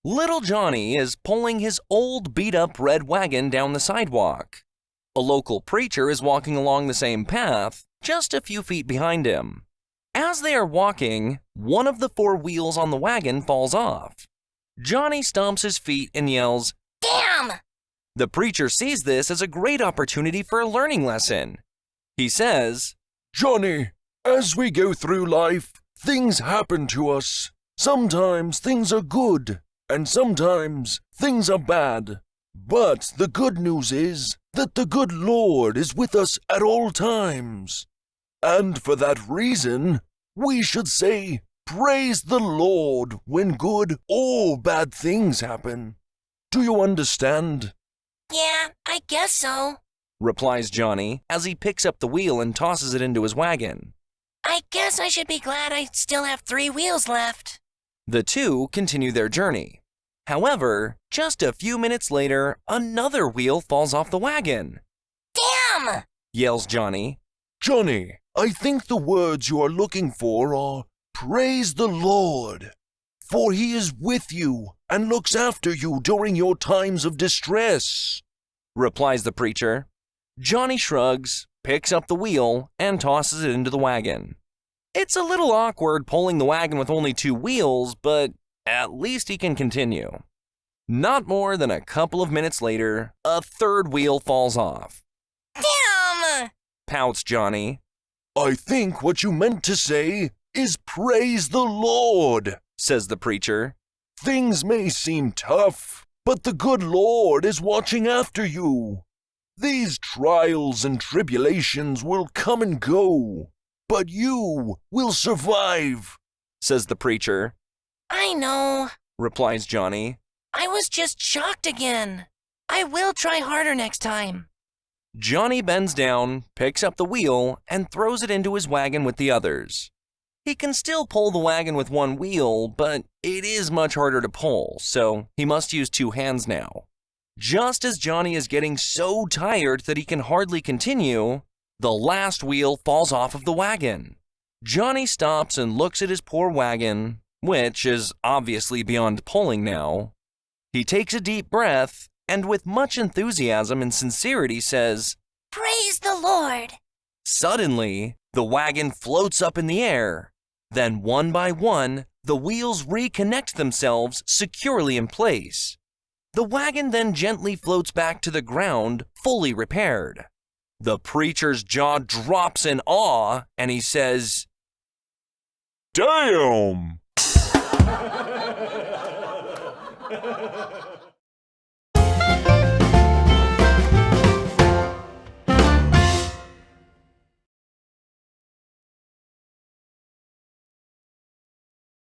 Little Johnny is pulling his old beat-up red wagon down the sidewalk. A local preacher is walking along the same path, just a few feet behind him. As they are walking, one of the four wheels on the wagon falls off. Johnny stomps his feet and yells, "Damn!" The preacher sees this as a great opportunity for a learning lesson. He says, "Johnny, as we go through life, things happen to us. Sometimes things are good, and sometimes things are bad. But the good news is that the good Lord is with us at all times. And for that reason, we should say, 'Praise the Lord' when good or bad things happen. Do you understand?" "Yeah, I guess so," replies Johnny as he picks up the wheel and tosses it into his wagon. "I guess I should be glad I still have 3 wheels left." The two continue their journey. However, just a few minutes later, another wheel falls off the wagon. "Damn!" Yells Johnny. "Johnny, I think the words you are looking for are 'Praise the Lord,' for He is with you and looks after you during your times of distress," replies the preacher. Johnny shrugs, picks up the wheel, and tosses it into the wagon. It's a little awkward pulling the wagon with only 2 wheels, but at least he can continue. Not more than a couple of minutes later, a third wheel falls off. "Damn!" Pouts Johnny. "I think what you meant to say is 'Praise the Lord,'" says the preacher. "Things may seem tough, but the good Lord is watching after you. These trials and tribulations will come and go, but you will survive," says the preacher. "I know," replies Johnny. "I was just shocked again. I will try harder next time." Johnny bends down, picks up the wheel, and throws it into his wagon with the others. He can still pull the wagon with 1 wheel, but it is much harder to pull, so he must use 2 hands now. Just as Johnny is getting so tired that he can hardly continue, the last wheel falls off of the wagon. Johnny stops and looks at his poor wagon, which is obviously beyond pulling now. He takes a deep breath and with much enthusiasm and sincerity says, "Praise the Lord." Suddenly, the wagon floats up in the air. Then one by one, the wheels reconnect themselves securely in place. The wagon then gently floats back to the ground, fully repaired. The preacher's jaw drops in awe, and he says, "Damn!"